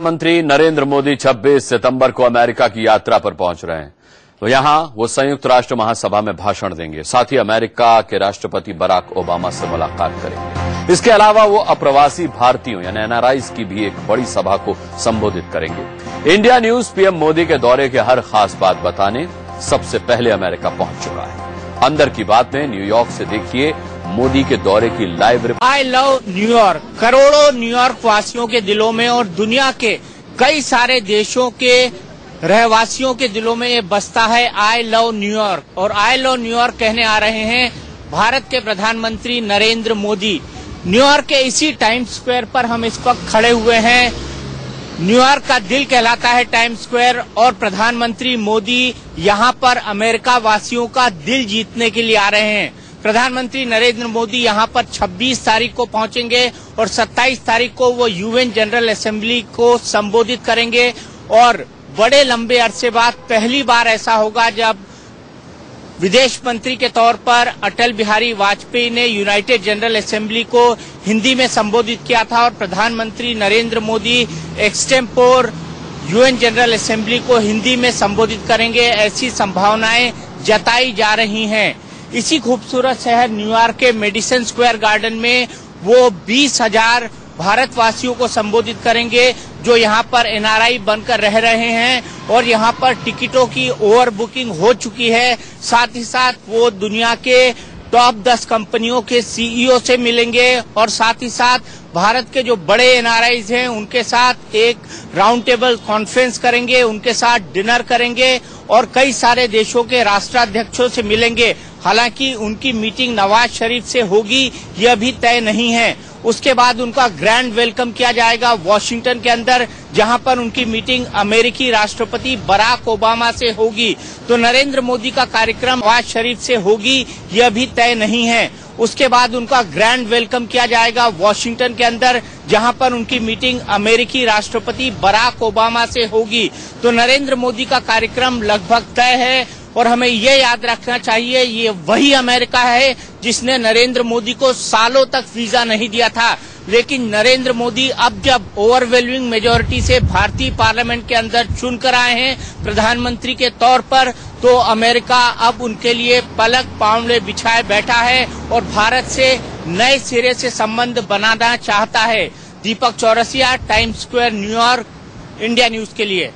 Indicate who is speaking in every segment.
Speaker 1: प्रधानमंत्री नरेंद्र मोदी 26 सितंबर को अमेरिका की यात्रा पर पहुंच रहे हैं। तो यहां वो संयुक्त राष्ट्र महासभा में भाषण देंगे। साथ ही अमेरिका के राष्ट्रपति बराक ओबामा से मुलाकात करेंगे। इसके अलावा वो अप्रवासी भारतीयों यानी एनआरआईज की भी एक बड़ी सभा को संबोधित करेंगे। इंडिया न्यूज पीएम मोदी के दौरे के हर खास बात बताने सबसे पहले अमेरिका पहुंच चुका है। अंदर की बात में न्यूयॉर्क से देखिए मोदी के दौरे की live report.
Speaker 2: I love New York करोड़ों न्यूयॉर्क वासियों के दिलों में और दुनिया के कई सारे देशों के रहवासियों के दिलों में ये बसता है आई लव न्यूयॉर्क। और आई लव न्यूयॉर्क कहने आ रहे हैं भारत के प्रधानमंत्री नरेंद्र मोदी। न्यूयॉर्क के इसी टाइम्स स्क्वायर पर हम इस वक्त खड़े हुए हैं। न्यूयॉर्क का दिल कहलाता है टाइम्स स्क्वायर और प्रधानमंत्री मोदी यहाँ पर अमेरिका वासियों का दिल जीतने के लिए आ रहे हैं। प्रधानमंत्री नरेंद्र मोदी यहाँ पर 26 तारीख को पहुंचेंगे और 27 तारीख को वो यूएन जनरल असेंबली को संबोधित करेंगे। और बड़े लंबे अरसे बाद पहली बार ऐसा होगा जब विदेश मंत्री के तौर पर अटल बिहारी वाजपेयी ने यूनाइटेड जनरल असेंबली को हिंदी में संबोधित किया था और प्रधानमंत्री Narendra Modi extempore UN general assembly को हिंदी में संबोधित करेंगे। ऐसी संभावनाएं जताई जा रही हैं। इसी खूबसूरत शहर न्यूयॉर्क के मेडिसन स्क्वायर गार्डन में वो 20,000 भारतवासियों को संबोधित करेंगे जो यहाँ पर एनआरआई बनकर रह रहे हैं। और यहाँ पर टिकटों की ओवर बुकिंग हो चुकी है। साथ ही साथ वो दुनिया के टॉप 10 कंपनियों के सीईओ से मिलेंगे और साथ ही साथ भारत के जो बड़े एनआरआईज हैं उनके साथ एक राउंड टेबल कॉन्फ्रेंस करेंगे, उनके साथ डिनर करेंगे और कई सारे देशों के राष्ट्राध्यक्षों से मिलेंगे। हालांकि उनकी मीटिंग नवाज शरीफ से होगी यह भी तय नहीं है। उसके बाद उनका ग्रैंड वेलकम किया जाएगा वॉशिंगटन के अंदर, जहां पर उनकी मीटिंग अमेरिकी राष्ट्रपति बराक ओबामा से होगी। तो नरेंद्र मोदी का कार्यक्रम नवाज शरीफ से होगी यह भी तय नहीं है। उसके बाद उनका ग्रैंड वेलकम किया जाएगा वॉशिंगटन के अंदर, जहां पर उनकी मीटिंग अमेरिकी राष्ट्रपति बराक ओबामा से होगी। तो नरेंद्र मोदी का कार्यक्रम लगभग तय है। और हमें ये याद रखना चाहिए ये वही अमेरिका है जिसने नरेंद्र मोदी को सालों तक वीजा नहीं दिया था। लेकिन नरेंद्र मोदी अब जब ओवरवेलमिंग मेजोरिटी से भारतीय पार्लियामेंट के अंदर चुनकर आए हैं प्रधानमंत्री के तौर पर, तो अमेरिका अब उनके लिए पलक पांवले बिछाए बैठा है और भारत से नए सिरे से संबंध बनाना चाहता है। Deepak Chaurasia, Times Square, New York, India News के लिए।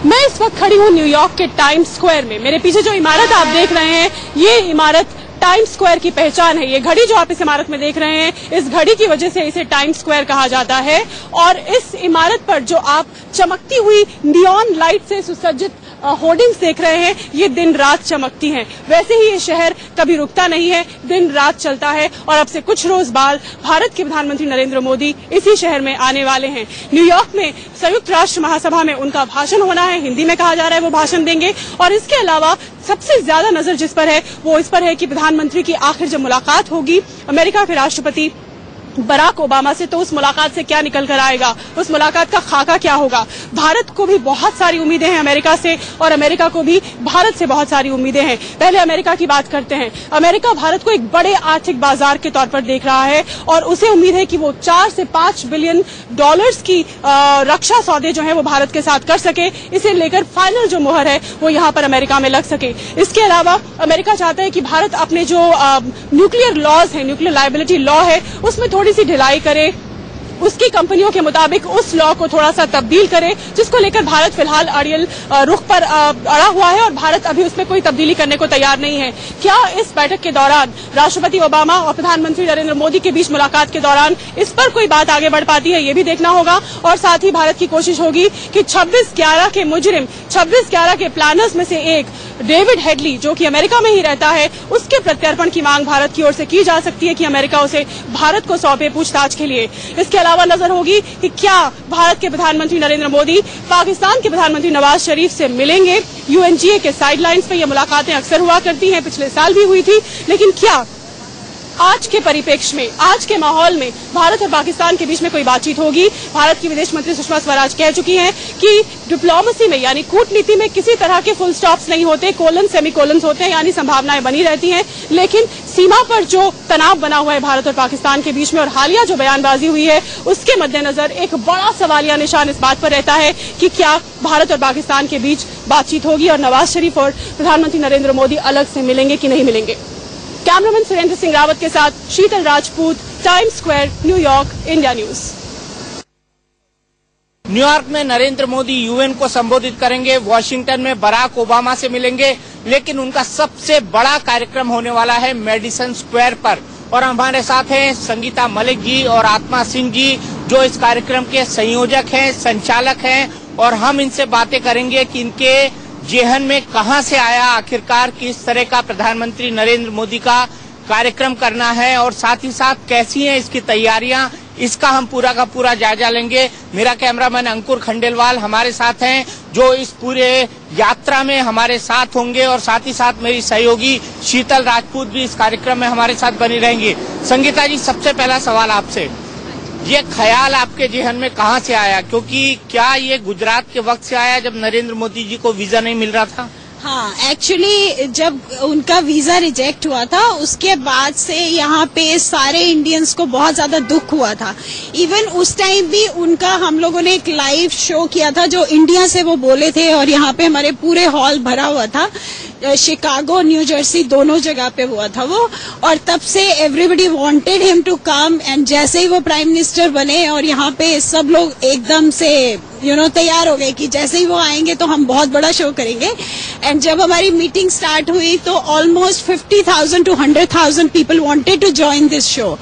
Speaker 3: मैं इस वक्त खड़ी हूँ न्यूयॉर्क के टाइम्स स्क्वायर में। मेरे पीछे जो इमारत आप देख रहे हैं ये इमारत टाइम्स स्क्वायर की पहचान है। ये घड़ी जो आप इस इमारत में देख रहे हैं इस घड़ी की वजह से इसे टाइम्स स्क्वायर कहा जाता है। और इस इमारत पर जो आप चमकती हुई नियॉन लाइट से सुसज्जित होर्डिंग्स देख रहे हैं ये दिन रात चमकती हैं। वैसे ही ये शहर कभी रुकता नहीं है, दिन रात चलता है। और अब से कुछ रोज बाद भारत के प्रधानमंत्री नरेंद्र मोदी इसी शहर में आने वाले हैं। न्यूयॉर्क में संयुक्त राष्ट्र महासभा में उनका भाषण होना है, हिंदी में कहा जा रहा है वो भाषण देंगे। और इसके अलावा सबसे ज्यादा नजर जिस पर है वो इस पर है कि प्रधानमंत्री की आखिर जब मुलाकात होगी अमेरिका के राष्ट्रपति बराक ओबामा से, तो उस मुलाकात से क्या निकल कर आएगा, उस मुलाकात का खाका क्या होगा। भारत को भी बहुत सारी उम्मीदें हैं अमेरिका से और अमेरिका को भी भारत से बहुत सारी उम्मीदें हैं। पहले अमेरिका की बात करते हैं। अमेरिका भारत को एक बड़े आर्थिक बाजार के तौर पर देख रहा है और उसे उम्मीद है कि वो 4 से 5 बिलियन डॉलर्स की रक्षा सौदे जो है वो भारत के साथ कर सके। इसे लेकर फाइनल जो मुहर है वो यहाँ पर अमेरिका में लग सके। इसके अलावा अमेरिका चाहता है कि भारत अपने जो न्यूक्लियर लॉज है, न्यूक्लियर लायबिलिटी लॉ है, उसमें थोड़ी सी ढिलाई करे, उसकी कंपनियों के मुताबिक उस लॉ को थोड़ा सा तब्दील करे, जिसको लेकर भारत फिलहाल अड़ियल रुख पर अड़ा हुआ है और भारत अभी उसमें कोई तब्दीली करने को तैयार नहीं है। क्या इस बैठक के दौरान राष्ट्रपति ओबामा और प्रधानमंत्री नरेंद्र मोदी के बीच मुलाकात के दौरान इस पर कोई बात आगे बढ़ पाती है ये भी देखना होगा। और साथ ही भारत की कोशिश होगी कि 26/11 के मुजरिम, 26/11 के प्लानर्स में से एक डेविड हेडली जो कि अमेरिका में ही रहता है, उसके प्रत्यर्पण की मांग भारत की ओर से की जा सकती है कि अमेरिका उसे भारत को सौंपे पूछताछ के लिए। इसके अलावा नजर होगी कि क्या भारत के प्रधानमंत्री नरेंद्र मोदी पाकिस्तान के प्रधानमंत्री नवाज शरीफ से मिलेंगे। यूएनजीए के साइडलाइंस पर यह मुलाकातें अक्सर हुआ करती हैं, पिछले साल भी हुई थी। लेकिन क्या आज के परिप्रेक्ष्य में, आज के माहौल में भारत और पाकिस्तान के बीच में कोई बातचीत होगी? भारत की विदेश मंत्री सुषमा स्वराज कह चुकी हैं कि डिप्लोमेसी में यानी कूटनीति में किसी तरह के फुल स्टॉप्स नहीं होते, कोलन सेमीकोलन्स होते हैं, यानी संभावनाएं बनी रहती हैं। लेकिन सीमा पर जो तनाव बना हुआ है भारत और पाकिस्तान के बीच में और हालिया जो बयानबाजी हुई है, उसके मद्देनजर एक बड़ा सवालिया निशान इस बात पर रहता है कि क्या भारत और पाकिस्तान के बीच बातचीत होगी और नवाज शरीफ और प्रधानमंत्री नरेंद्र मोदी अलग से मिलेंगे कि नहीं मिलेंगे। कैमरामैन सुरेंद्र सिंह रावत के साथ Sheetal Rajput, Times Square, New York, India News.
Speaker 2: New York में नरेंद्र मोदी यूएन को संबोधित करेंगे, वॉशिंगटन में बराक ओबामा से मिलेंगे, लेकिन उनका सबसे बड़ा कार्यक्रम होने वाला है मेडिसन स्क्वायर पर। और हमारे साथ हैं संगीता मलिक जी और आत्मा सिंह जी, जो इस कार्यक्रम के संयोजक हैं, संचालक हैं, और हम इनसे बातें करेंगे कि इनके जेहन में कहां से आया आखिरकार किस तरह का प्रधानमंत्री नरेंद्र मोदी का कार्यक्रम करना है, और साथ ही साथ कैसी हैं इसकी तैयारियां, इसका हम पूरा का पूरा जायजा लेंगे। मेरा कैमरामैन अंकुर खंडेलवाल हमारे साथ हैं, जो इस पूरे यात्रा में हमारे साथ होंगे, और साथ ही साथ मेरी सहयोगी शीतल राजपूत भी इस कार्यक्रम में हमारे साथ बनी रहेंगी। संगीता जी, सबसे पहला सवाल आपसे, ये ख्याल आपके जेहन में कहाँ से आया? क्योंकि क्या ये गुजरात के वक्त से आया जब नरेंद्र मोदी जी को वीजा नहीं मिल रहा था?
Speaker 4: हाँ, एक्चुअली जब उनका वीजा रिजेक्ट हुआ था उसके बाद से यहाँ पे सारे इंडियंस को बहुत ज्यादा दुख हुआ था। इवन उस टाइम भी उनका हम लोगों ने एक लाइव शो किया था जो इंडिया से वो बोले थे, और यहाँ पे हमारे पूरे हॉल भरा हुआ था। शिकागो, न्यू जर्सी दोनों जगह पे हुआ था वो, और तब से everybody wanted him to come. And जैसे ही वो प्राइम मिनिस्टर बने और यहाँ पे सब लोग एकदम से तैयार हो गए कि जैसे ही वो आएंगे तो हम बहुत बड़ा शो करेंगे। एंड जब हमारी मीटिंग स्टार्ट हुई तो almost 50,000 to 100,000 people wanted to join this show,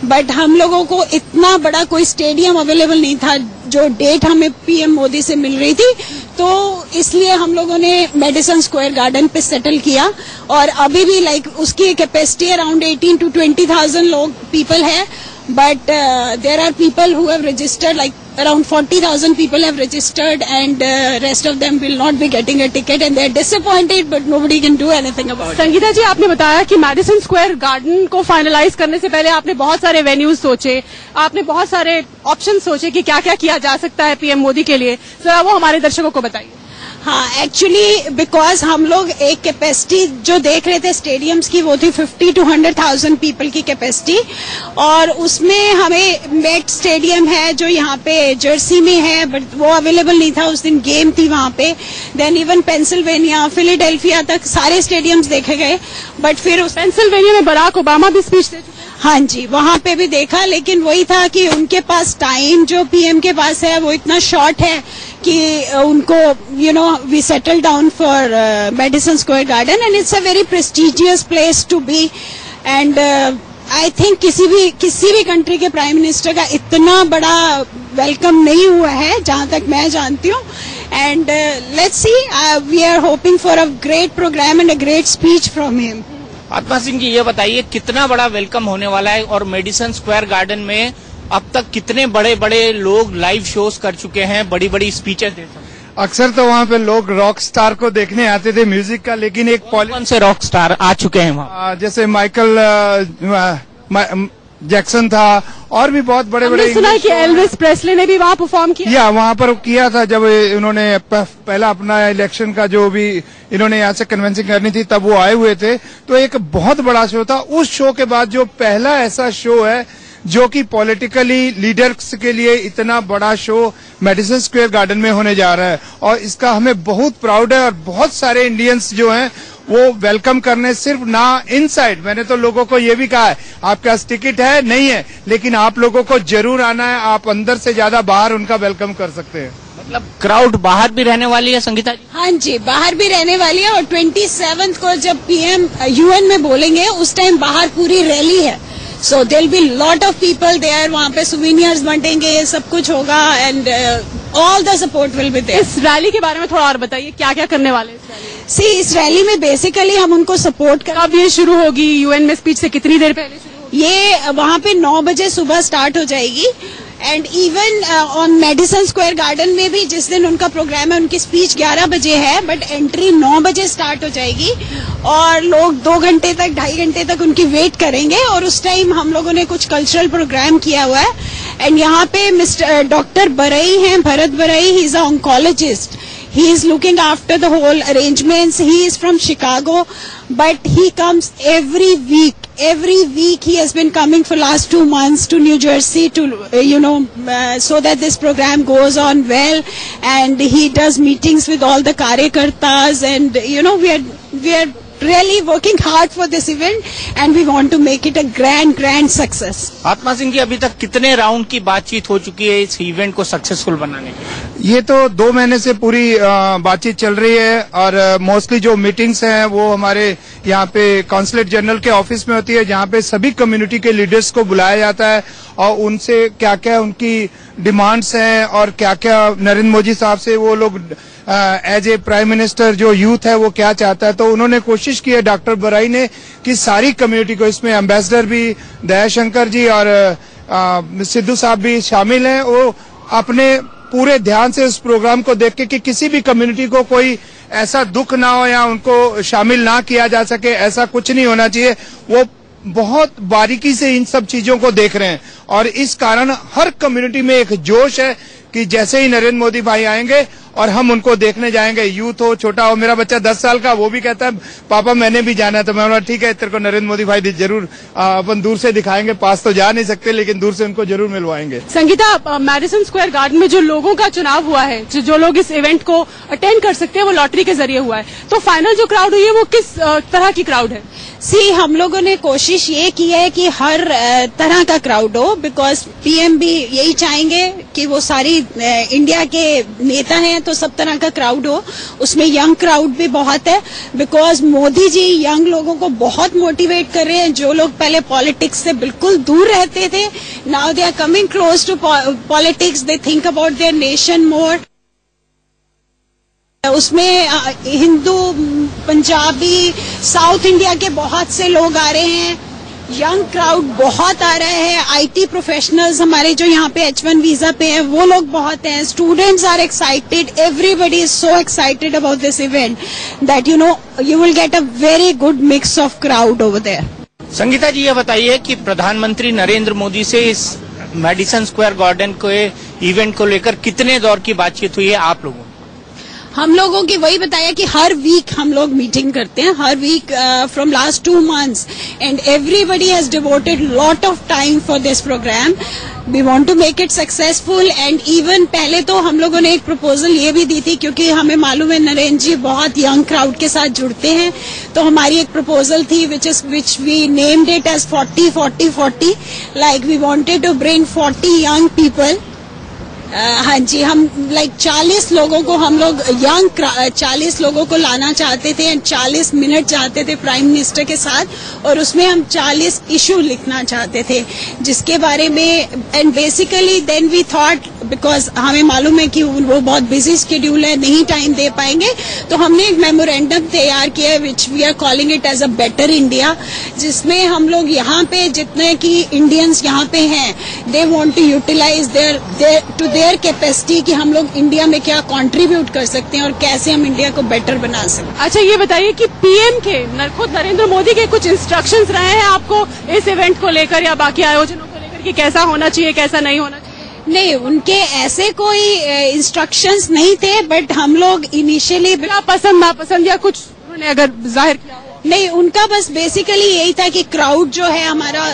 Speaker 4: but हम लोगों को इतना बड़ा कोई स्टेडियम अवेलेबल नहीं था जो डेट हमें पीएम मोदी से मिल रही थी, तो इसलिए हम लोगों ने मेडिसन स्क्वायर गार्डन पे सेटल किया। और अभी भी उसकी कैपेसिटी अराउंड 18 to 20,000 लोग पीपल है, but there are people who have registered, around 40,000 people have registered, and rest of them will not be getting a ticket, and they are disappointed, but nobody can do anything about it.
Speaker 3: Sangeeta जी, आपने बताया कि medicine Square garden को finalise करने से पहले आपने बहुत सारे वेन्यूज सोचे, आपने बहुत सारे ऑप्शन सोचे कि क्या क्या किया जा सकता है पीएम मोदी के लिए, जरा वो हमारे दर्शकों को बताइए।
Speaker 4: हाँ, एक्चुअली बिकॉज हम लोग एक कैपेसिटी जो देख रहे थे स्टेडियम्स की, वो थी 50 to 100,000 पीपल की कैपेसिटी, और उसमें हमें मेट स्टेडियम है जो यहाँ पे जर्सी में है, बट वो अवेलेबल नहीं था उस दिन, गेम थी वहाँ पे। देन इवन पेंसिल्वेनिया, फिलाडेल्फिया तक सारे स्टेडियम्स देखे गए, बट फिर उस
Speaker 3: पेंसिल्वेनिया में बराक ओबामा भी स्पीच दे चुके हैं।
Speaker 4: हाँ जी, वहाँ पे भी देखा, लेकिन वही था कि उनके पास टाइम जो पीएम के पास है वो इतना शॉर्ट है कि उनको we settle down for Madison Square Garden, and it's a very prestigious place to be. And I think किसी भी कंट्री के प्राइम मिनिस्टर का इतना बड़ा वेलकम नहीं हुआ है जहाँ तक मैं जानती हूँ। And let's see, we are hoping for a great program and a great speech from him.
Speaker 2: Atma Singh जी, ये बताइए कितना बड़ा वेलकम होने वाला है, और मेडिसन स्क्वायर गार्डन में अब तक कितने बड़े बड़े लोग लाइव शोज कर चुके हैं, बड़ी बड़ी स्पीचेस दे सकते हैं?
Speaker 5: अक्सर तो वहाँ पे लोग रॉक स्टार को देखने आते थे म्यूजिक का, लेकिन एक
Speaker 2: कौन से रॉक स्टार आ चुके हैं वहाँ?
Speaker 5: जैसे माइकल जैक्सन था, और भी बहुत बड़े बड़े।
Speaker 3: सुना है कि एल्विस प्रेस्ले ने भी वहाँ परफॉर्म किया।
Speaker 5: या वहाँ पर किया था जब इन्होंने पहला अपना इलेक्शन का जो भी इन्होंने यहाँ से कन्वेंसिंग करनी थी, तब वो आए हुए थे। तो एक बहुत बड़ा शो था। उस शो के बाद जो पहला ऐसा शो है जो कि पॉलिटिकली लीडर्स के लिए इतना बड़ा शो मेडिसन स्क्वायर गार्डन में होने जा रहा है, और इसका हमें बहुत प्राउड है। और बहुत सारे इंडियंस जो हैं वो वेलकम करने, सिर्फ ना इनसाइड, मैंने तो लोगों को ये भी कहा है आपके पास टिकट है नहीं है, लेकिन आप लोगों को जरूर आना है, आप अंदर से ज्यादा बाहर उनका वेलकम कर सकते हैं।
Speaker 2: मतलब क्राउड बाहर भी रहने वाली है संगीता जी?
Speaker 4: हाँ जी, बाहर भी रहने वाली है, और 27 को जब पीएम यूएन में बोलेंगे उस टाइम बाहर पूरी रैली है। So there will be lot of people there, वहाँ पे सुवेनियर्स बंटेंगे, सब कुछ होगा, and all the support will be there.
Speaker 3: इस रैली के बारे में थोड़ा और बताइए, क्या क्या करने वाले हैं
Speaker 4: इस रैली में? बेसिकली हम उनको सपोर्ट कर।
Speaker 3: कब ये शुरू होगी? यूएन में स्पीच से कितनी देर पहले शुरू होगी?
Speaker 4: ये वहाँ पे 9 बजे सुबह स्टार्ट हो जाएगी, and even on medicine Square Garden में भी जिस दिन उनका प्रोग्राम है, उनकी स्पीच 11 बजे है, बट एंट्री 9 बजे स्टार्ट हो जाएगी और लोग 2 घंटे तक, 2.5 घंटे तक उनकी वेट करेंगे। और उस टाइम हम लोगों ने कुछ कल्चरल प्रोग्राम किया हुआ है। एंड यहाँ पे मिस्टर डॉक्टर बरई हैं, भरत बरई, he is a oncologist. He is looking after the whole arrangements. He is from Chicago, but he comes every week. Every week he has been coming for last 2 months to New Jersey to, so that this program goes on well. And he does meetings with all the Karyakartas, and we are really working hard for this event, and we want to make it a grand success.
Speaker 2: आत्मा सिंह जी, अभी तक कितने round की बातचीत हो चुकी है इस इवेंट को सक्सेसफुल बनाने के लिए?
Speaker 5: ये तो 2 महीने से पूरी बातचीत चल रही है और मोस्टली जो मीटिंग्स हैं वो हमारे यहाँ पे कॉन्सुलेट जनरल के ऑफिस में होती है, जहाँ पे सभी कम्युनिटी के लीडर्स को बुलाया जाता है और उनसे क्या क्या उनकी डिमांड्स हैं और क्या क्या नरेंद्र मोदी साहब से वो लोग एज ए प्राइम मिनिस्टर जो यूथ है वो क्या चाहता है। तो उन्होंने कोशिश की है डॉक्टर बराई ने कि सारी कम्युनिटी को, इसमें एम्बेसडर भी दयाशंकर जी और सिद्धू साहब भी शामिल हैं, वो अपने पूरे ध्यान से उस प्रोग्राम को देख के कि किसी भी कम्युनिटी को कोई ऐसा दुख ना हो या उनको शामिल ना किया जा सके, ऐसा कुछ नहीं होना चाहिए। वो बहुत बारीकी से इन सब चीजों को देख रहे हैं और इस कारण हर कम्युनिटी में एक जोश है कि जैसे ही नरेंद्र मोदी भाई आएंगे और हम उनको देखने जाएंगे, यूथ हो, छोटा हो। मेरा बच्चा 10 साल का, वो भी कहता है पापा मैंने भी जाना है। तो मैं बोला ठीक है, तेरे को नरेंद्र मोदी भाई जरूर अपन दूर से दिखाएंगे, पास तो जा नहीं सकते लेकिन दूर से उनको जरूर मिलवाएंगे।
Speaker 3: संगीता, मैडिसन स्क्वायर गार्डन में जो लोगों का चुनाव हुआ है, जो लोग इस इवेंट को अटेंड कर सकते हैं, वो लॉटरी के जरिए हुआ है, तो फाइनल जो क्राउड हुई है वो किस तरह की क्राउड है?
Speaker 4: हम लोगों ने कोशिश ये की है कि हर तरह का क्राउड हो, बिकॉज पीएम भी यही चाहेंगे कि वो सारी इंडिया के नेता हैं तो सब तरह का क्राउड हो। उसमें यंग क्राउड भी बहुत है, बिकॉज मोदी जी यंग लोगों को बहुत मोटिवेट कर रहे हैं। जो लोग पहले पॉलिटिक्स से बिल्कुल दूर रहते थे, now they are coming close to politics, they think about their nation more. उसमें हिंदू, पंजाबी, साउथ इंडिया के बहुत से लोग आ रहे हैं। यंग क्राउड बहुत आ रहा है। आईटी प्रोफेशनल्स हमारे जो यहाँ पे H1 वीजा पे हैं वो लोग बहुत हैं। Students are excited, everybody is so excited about this event that you will get a very good mix of crowd over there.
Speaker 2: Sangeeta ji, ये बताइए कि प्रधानमंत्री नरेंद्र मोदी से इस मेडिसन स्क्वायर गार्डन के इवेंट को लेकर कितने दौर की बातचीत हुई है आप लोगों?
Speaker 4: हम लोगों की वही बताया कि हर वीक हम लोग मीटिंग करते हैं, हर week from last 2 months, and everybody has devoted lot of time for this program. We want to make it successful. And even पहले तो हम लोगों ने एक प्रपोजल ये भी दी थी, क्योंकि हमें मालूम है नरेंद्र जी बहुत यंग क्राउड के साथ जुड़ते हैं, तो हमारी एक प्रपोजल थी which we named it as 40-40-40, like we wanted to bring 40 young people. हाँ जी, हम 40 लोगों को, हम लोग यंग 40 लोगों को लाना चाहते थे एंड 40 मिनट चाहते थे प्राइम मिनिस्टर के साथ, और उसमें हम 40 इशू लिखना चाहते थे जिसके बारे में। And basically then we thought, because हमें मालूम है कि वो बहुत बिजी शेड्यूल है, नहीं टाइम दे पाएंगे, तो हमने एक मेमोरेंडम तैयार किया है which we are calling it as a better India, जिसमें हम लोग यहाँ पे जितने की इंडियंस यहाँ पे हैं, they want to utilise their capacity कि हम लोग इंडिया में क्या कंट्रीब्यूट कर सकते हैं और कैसे हम इंडिया को बेटर बना सकते हैं।
Speaker 3: अच्छा, ये बताइए कि पीएम के खुद नरेंद्र मोदी के कुछ इंस्ट्रक्शंस रहे हैं आपको इस इवेंट को लेकर या बाकी आयोजनों को लेकर कि कैसा होना चाहिए, कैसा नहीं होना चाहिए?
Speaker 4: नहीं, उनके ऐसे कोई इंस्ट्रक्शंस नहीं थे, बट हम लोग इनिशियली
Speaker 3: पसंद नापसंद या कुछ उन्होंने अगर जाहिर किया?
Speaker 4: नहीं, उनका बस बेसिकली यही था कि क्राउड जो है हमारा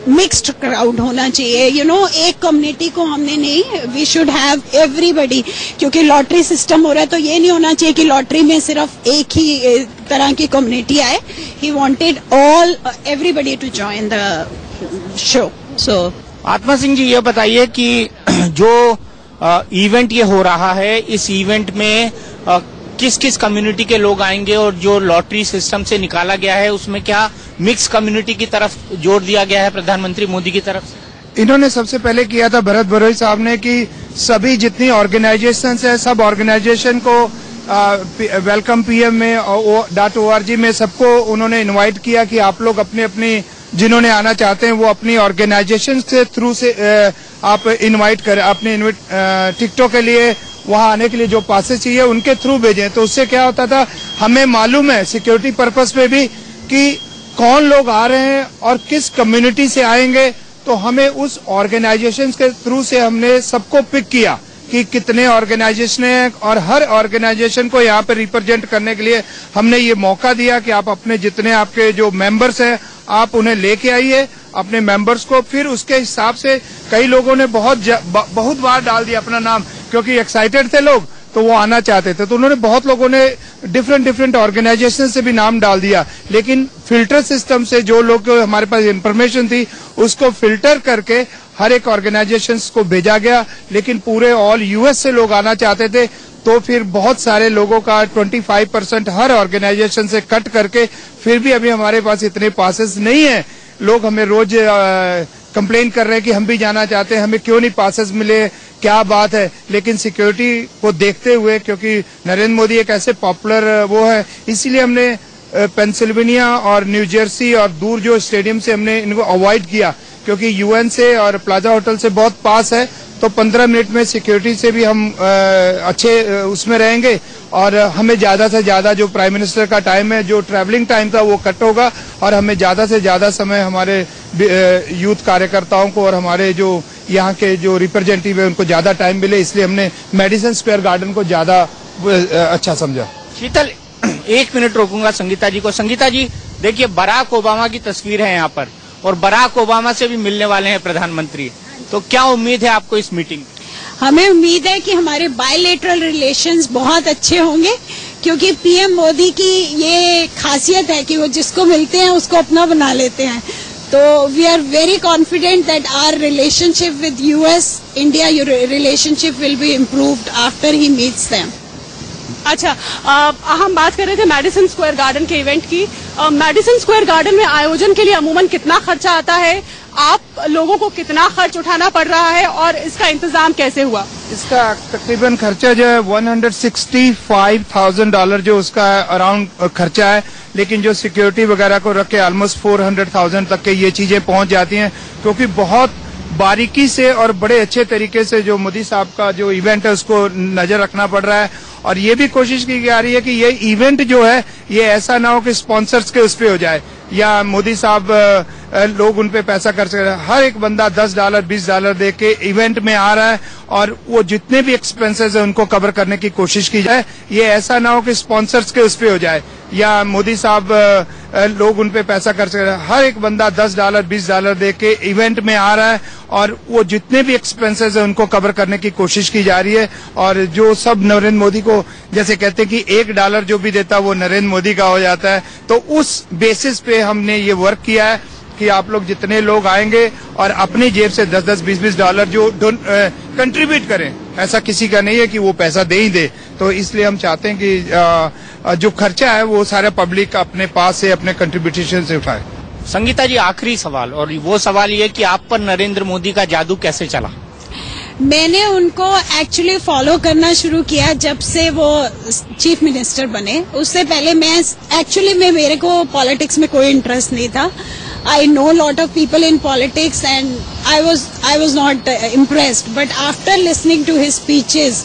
Speaker 4: मिक्स्ड क्राउड होना चाहिए। एक कम्युनिटी को हमने नहीं, वी शुड हैव एवरीबडी, क्योंकि लॉटरी सिस्टम हो रहा है तो ये नहीं होना चाहिए कि लॉटरी में सिर्फ एक ही तरह की कम्युनिटी आए। He wanted all everybody to join the show. So
Speaker 2: Atma Singh जी, ये बताइए कि जो इवेंट ये हो रहा है, इस इवेंट में किस किस कम्युनिटी के लोग आएंगे, और जो लॉटरी सिस्टम से निकाला गया है उसमें क्या मिक्स कम्युनिटी की तरफ जोर दिया गया है प्रधानमंत्री मोदी की तरफ से?
Speaker 5: इन्होंने सबसे पहले किया था भरत बरोई साहब ने कि सभी जितनी ऑर्गेनाइजेशंस है, सब ऑर्गेनाइजेशन को वेलकम पीएम में .org में सबको उन्होंने इनवाइट किया कि आप लोग अपनी जिन्होंने आना चाहते हैं वो अपनी ऑर्गेनाइजेशन से थ्रू से आप इनवाइट करें, अपने टिकटों के लिए वहां आने के लिए जो पासेस चाहिए उनके थ्रू भेजें। तो उससे क्या होता था, हमें मालूम है सिक्योरिटी पर्पस पे भी कि कौन लोग आ रहे हैं और किस कम्युनिटी से आएंगे। तो हमें उस ऑर्गेनाइजेशन के थ्रू से हमने सबको पिक किया कि कितने ऑर्गेनाइजेशन हैं, और हर ऑर्गेनाइजेशन को यहाँ पे रिप्रेजेंट करने के लिए हमने ये मौका दिया कि आप अपने जितने आपके जो मेंबर्स हैं आप उन्हें लेके आइए, अपने मेंबर्स को। फिर उसके हिसाब से कई लोगों ने बहुत बार डाल दिया अपना नाम, क्योंकि एक्साइटेड थे लोग तो वो आना चाहते थे। तो उन्होंने बहुत लोगों ने डिफरेंट ऑर्गेनाइजेशन से भी नाम डाल दिया, लेकिन फिल्टर सिस्टम से जो लोग हमारे पास इंफॉर्मेशन थी उसको फिल्टर करके हर एक ऑर्गेनाइजेशन को भेजा गया। लेकिन पूरे ऑल यूएस से लोग आना चाहते थे, तो फिर बहुत सारे लोगों का 25% हर ऑर्गेनाइजेशन से कट करके, फिर भी अभी हमारे पास इतने पासेस नहीं है। लोग हमें रोज कंप्लेन कर रहे हैं कि हम भी जाना चाहते हैं, हमें क्यों नहीं पासेस मिले, क्या बात है। लेकिन सिक्योरिटी को देखते हुए, क्योंकि नरेंद्र मोदी एक ऐसे पॉपुलर वो है, इसीलिए हमने पेंसिल्वेनिया और न्यू जर्सी और दूर जो स्टेडियम से हमने इनको अवॉइड किया, क्योंकि यूएन से और प्लाजा होटल से बहुत पास है। तो 15 मिनट में सिक्योरिटी से भी हम अच्छे उसमें रहेंगे, और हमें ज्यादा से ज्यादा जो प्राइम मिनिस्टर का टाइम है, जो ट्रैवलिंग टाइम था वो कट होगा, और हमें ज्यादा से ज्यादा समय हमारे यूथ कार्यकर्ताओं को और हमारे जो यहाँ के जो रिप्रेजेंटेटिव है उनको ज्यादा टाइम मिले। इसलिए हमने मेडिसन स्क्वायर गार्डन को ज्यादा अच्छा समझा।
Speaker 2: शीतल, 1 मिनट रोकूंगा संगीता जी को। संगीता जी, देखिए बराक ओबामा की तस्वीर है यहाँ पर, और बराक ओबामा से भी मिलने वाले हैं प्रधानमंत्री, तो क्या उम्मीद है आपको इस मीटिंग?
Speaker 4: हमें उम्मीद है कि हमारे बायलैटरल रिलेशंस बहुत अच्छे होंगे, क्योंकि पीएम मोदी की ये खासियत है कि वो जिसको मिलते हैं उसको अपना बना लेते हैं। तो we are very confident that our relationship with US India relationship will be improved after he meets them.
Speaker 3: अच्छा, हम बात कर रहे थे मेडिसन स्क्वायर गार्डन के इवेंट की। मेडिसन स्क्वायर गार्डन में आयोजन के लिए अमूमन कितना खर्चा आता है, आप लोगों को कितना खर्च उठाना पड़ रहा है, और इसका इंतजाम कैसे हुआ?
Speaker 5: इसका तकरीबन खर्चा जो है $165,000 जो उसका अराउंड खर्चा है। लेकिन जो सिक्योरिटी वगैरह को रख के ऑलमोस्ट 400,000 तक के ये चीजें पहुंच जाती हैं, क्योंकि बहुत बारीकी से और बड़े अच्छे तरीके से जो मोदी साहब का जो इवेंट है उसको नजर रखना पड़ रहा है। और ये भी कोशिश की जा रही है कि ये इवेंट जो है ये ऐसा ना हो कि स्पॉन्सर्स के उस पे हो जाए, या मोदी साहब लोग उन पे पैसा खर्च कर रहे हैं। हर एक बंदा $10 $20 दे के इवेंट में आ रहा है, और वो जितने भी एक्सपेंसेस है उनको कवर करने की कोशिश की जाए। ये ऐसा ना हो कि स्पॉन्सर्स के उस पे हो जाए, या मोदी साहब लोग उन पे पैसा खर्च कर रहे हैं। हर एक बंदा $10 $20 दे के इवेंट में आ रहा है, और वो जितने भी एक्सपेंसेस है उनको कवर करने की कोशिश की जा रही है। और जो सब नरेंद्र मोदी को, जैसे कहते हैं कि $1 जो भी देता वो नरेंद्र मोदी का हो जाता है, तो उस बेसिस पे हमने ये वर्क किया है कि आप लोग जितने लोग आएंगे और अपनी जेब से $10 $20 जो कंट्रीब्यूट करें। ऐसा किसी का नहीं है कि वो पैसा दे ही दे। तो इसलिए हम चाहते हैं कि जो खर्चा है वो सारा पब्लिक अपने पास से अपने कंट्रीब्यूशन से उठाए।
Speaker 2: संगीता जी, आखिरी सवाल, और वो सवाल ये कि आप पर नरेंद्र मोदी का जादू कैसे चला?
Speaker 4: मैंने उनको एक्चुअली फॉलो करना शुरू किया जब से वो चीफ मिनिस्टर बने। उससे पहले मेरे को पॉलिटिक्स में कोई इंटरेस्ट नहीं था। I know a lot of people in politics and I was not impressed, but after listening to his speeches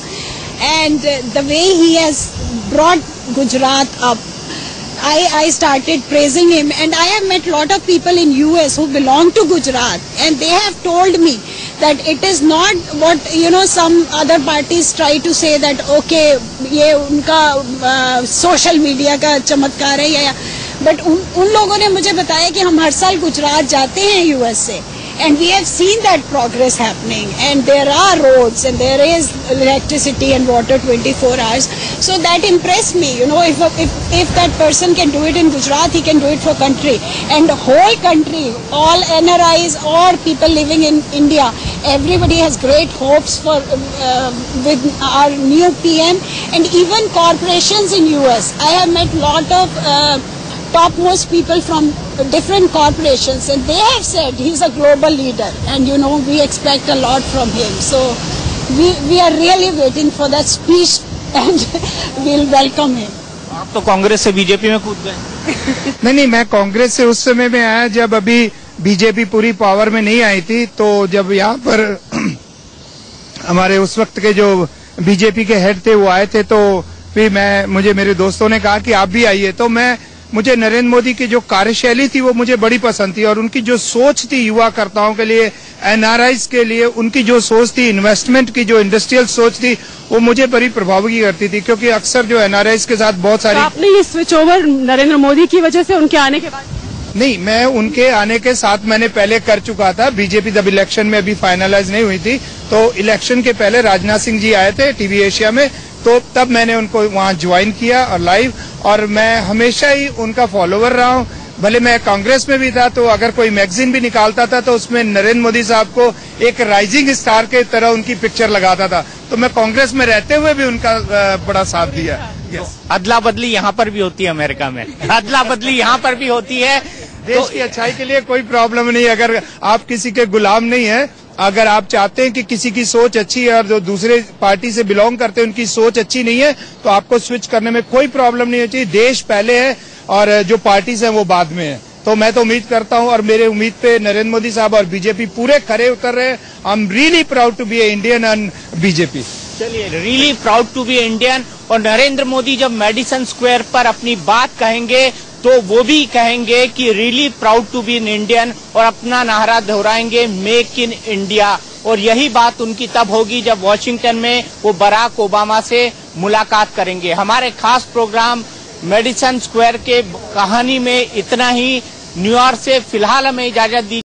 Speaker 4: and the way he has brought Gujarat up, I started praising him, and I have met a lot of people in US who belong to Gujarat, and they have told me that it is not what some other parties try to say that okay ये उनका social media का चमत्कार है, या but उन लोगों ने मुझे बताया कि हम हर साल गुजरात जाते हैं यूएस से, and we have seen that progress happening, and there are roads and there is electricity and water 24 hours. So that impressed me. If that person can do it in Gujarat, he can do it for country, and the whole country, all NRIs or people living in India, everybody has great hopes for with our new PM, and even corporations in US. I have met lot of topmost people from different corporations, and they have said he's a global leader, and we expect a lot from him. So we are really waiting for that speech, and we'll welcome him.
Speaker 2: आप तो कांग्रेस से BJP में कूद गए।
Speaker 5: नहीं, मैं कांग्रेस से उस समय में आया जब अभी बीजेपी पूरी पावर में नहीं आई थी। तो जब यहाँ पर हमारे उस वक्त के जो बीजेपी के हेड थे वो आए थे, तो फिर मुझे मेरे दोस्तों ने कहा कि आप भी आइए। तो मुझे नरेंद्र मोदी की जो कार्यशैली थी वो मुझे बड़ी पसंद थी, और उनकी जो सोच थी युवा कर्ताओं के लिए, एनआरआईज के लिए, उनकी जो सोच थी इन्वेस्टमेंट की, जो इंडस्ट्रियल सोच थी, वो मुझे बड़ी प्रभावित करती थी। क्योंकि अक्सर जो एनआरआईज के साथ बहुत सारी
Speaker 3: तो आपने ये स्विच ओवर नरेंद्र मोदी की वजह से उनके आने के बाद?
Speaker 5: नहीं, मैं उनके आने के साथ मैंने पहले कर चुका था। बीजेपी जब इलेक्शन में अभी फाइनलाइज नहीं हुई थी, तो इलेक्शन के पहले राजनाथ सिंह जी आए थे टीवी एशिया में, तो तब मैंने उनको वहां ज्वाइन किया और लाइव, और मैं हमेशा ही उनका फॉलोवर रहा हूं। भले मैं कांग्रेस में भी था, तो अगर कोई मैगजीन भी निकालता था तो उसमें नरेंद्र मोदी साहब को एक राइजिंग स्टार के तरह उनकी पिक्चर लगाता था। तो मैं कांग्रेस में रहते हुए भी उनका बड़ा साथ दिया।
Speaker 2: अदला बदली यहाँ पर भी होती है अमेरिका में, अदला बदली यहाँ पर भी होती है।
Speaker 5: देश की अच्छाई के लिए कोई प्रॉब्लम नहीं। अगर आप किसी के गुलाम नहीं है, अगर आप चाहते हैं कि किसी की सोच अच्छी है और जो दूसरे पार्टी से बिलोंग करते हैं उनकी सोच अच्छी नहीं है, तो आपको स्विच करने में कोई प्रॉब्लम नहीं होती। देश पहले है और जो पार्टीज हैं वो बाद में है। तो मैं तो उम्मीद करता हूं, और मेरे उम्मीद पे नरेंद्र मोदी साहब और बीजेपी पूरे खरे उतर रहे हैं। I am really proud to be a Indian and BJP.
Speaker 2: चलिए, really proud to be Indian. और नरेंद्र मोदी जब मेडिसन स्क्वायर पर अपनी बात कहेंगे तो वो भी कहेंगे कि really proud to be an Indian, और अपना नारा दोहराएंगे मेक इन इंडिया। और यही बात उनकी तब होगी जब वॉशिंगटन में वो बराक ओबामा से मुलाकात करेंगे। हमारे खास प्रोग्राम मेडिसन स्क्वायर के कहानी में इतना ही। न्यूयॉर्क से फिलहाल हमें इजाजत दी।